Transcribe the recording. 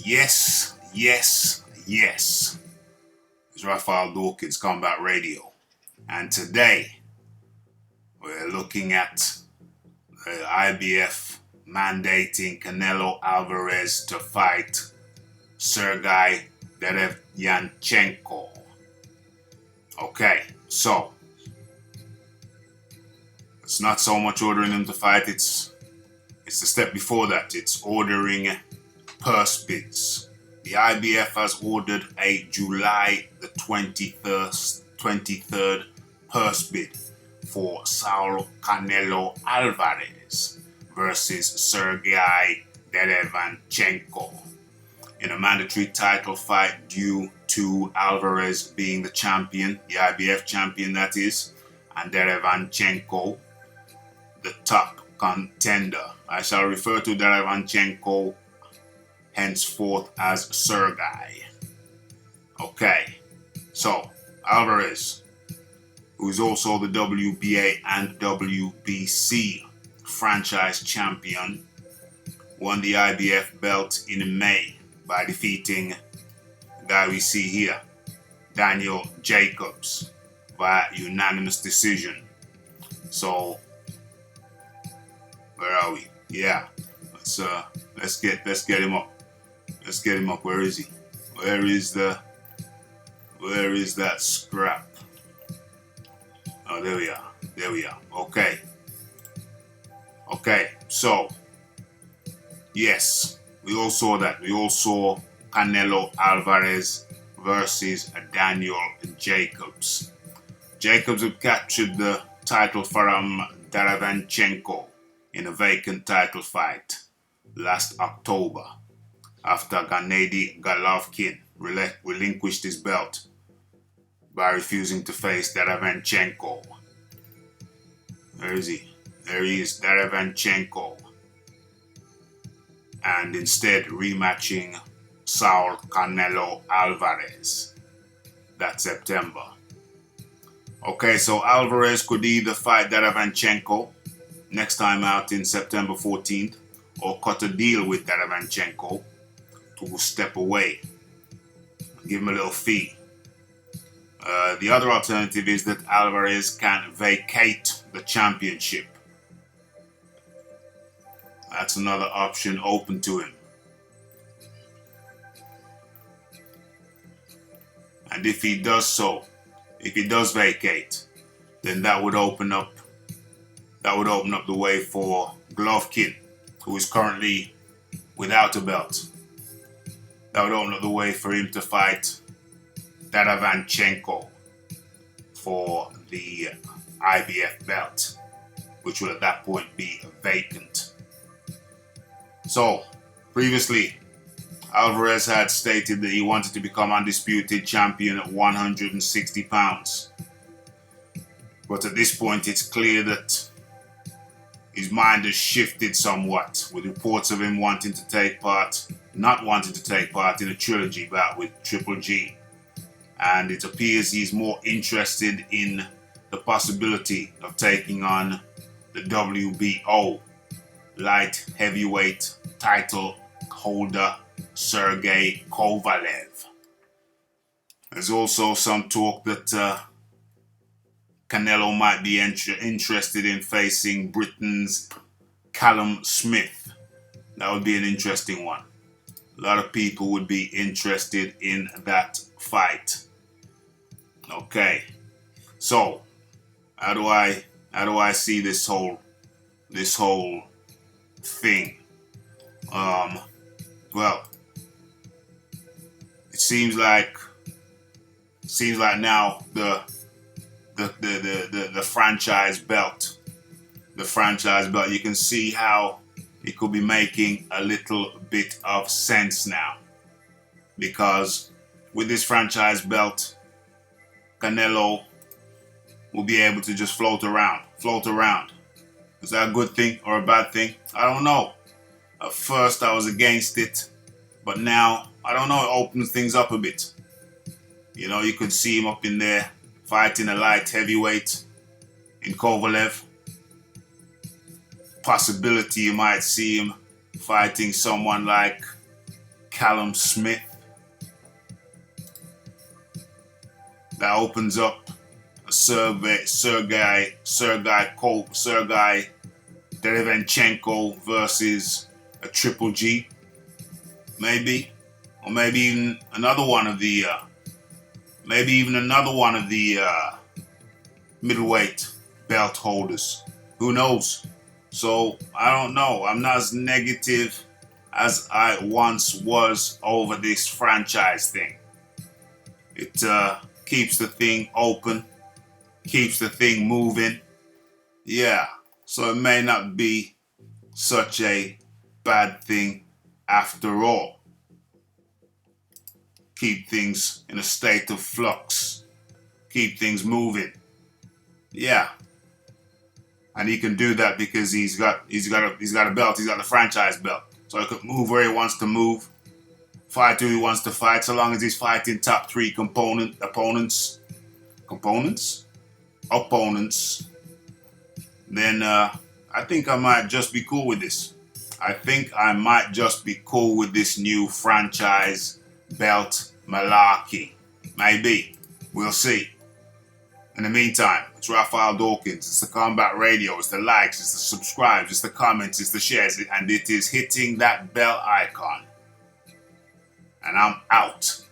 Yes, yes, yes. It's Raphael Dawkins Combat Radio. And today we're looking at the IBF mandating Canelo Alvarez to fight Sergiy Derevyanchenko. Okay, so it's not so much ordering him to fight, it's the step before that. It's ordering purse bids. The IBF has ordered a July the 23rd purse bid for Saul Canelo Alvarez versus Sergiy Derevyanchenko in a mandatory title fight due to Alvarez being the champion, the IBF champion that is, and Derevyanchenko the top contender. I shall refer to Derevyanchenko henceforth as Sergiy. Okay, so Alvarez, who is also the WBA and WBC franchise champion, won the IBF belt in May by defeating the guy we see here, Daniel Jacobs, via unanimous decision. So, where are we? Yeah, let's get him up. Let's get him up. Where is he? Where is that scrap? Oh, there we are. There we are. Okay. Okay, so yes, we all saw that. We all saw Canelo Alvarez versus Daniel Jacobs. Jacobs had captured the title from Derevyanchenko in a vacant title fight last October after Gennady Golovkin relinquished his belt by refusing to face Derevyanchenko. Where is he? There he is, Derevyanchenko. And instead rematching Saul Canelo Alvarez that September. Okay, so Alvarez could either fight Derevyanchenko next time out in September 14th or cut a deal with Derevyanchenko to step away, give him a little fee. The other alternative is that Alvarez can vacate the championship. That's another option open to him. And if he does so, if he does vacate, then that would open up the way for Golovkin, who is currently without a belt. That would open up the way for him to fight Derevyanchenko for the IBF belt, which will at that point be vacant. So, previously, Alvarez had stated that he wanted to become undisputed champion at 160 pounds. But at this point, it's clear that his mind has shifted somewhat, with reports of him not wanting to take part in a trilogy bout with Triple G. And it appears he's more interested in the possibility of taking on the WBO light heavyweight title holder Sergey Kovalev. There's also some talk that Canelo might be interested in facing Britain's Callum Smith. That would be an interesting one. A lot of people would be interested in that fight. Okay, so how do I see this whole thing? Well, it seems like now the franchise belt, you can see how it could be making a little bit of sense now, because with this franchise belt, Canelo will be able to just float around. Is that a good thing or a bad thing? I don't know. At first I was against it, but now, I don't know, it opens things up a bit. You know, you could see him up in there fighting a light heavyweight in Kovalev. Possibility you might see him fighting someone like Callum Smith. That opens up a Sergiy Derevyanchenko versus a Triple G, maybe, or maybe even another one of the middleweight belt holders. Who knows? So I don't know. I'm not as negative as I once was over this franchise thing. It keeps the thing open, keeps the thing moving. Yeah, so it may not be such a bad thing after all. Keep things in a state of flux. Keep things moving. Yeah. And he can do that because he's got a belt, he's got the franchise belt. So he can move where he wants to move, fight who he wants to fight, so long as he's fighting top 3 opponents, then I think I might just be cool with this. I think I might just be cool with this new franchise belt malarkey. Maybe. We'll see. In the meantime, it's Raphael Dawkins. It's the Combat Radio. It's the likes, it's the subscribes, it's the comments, it's the shares, and it is hitting that bell icon. And I'm out.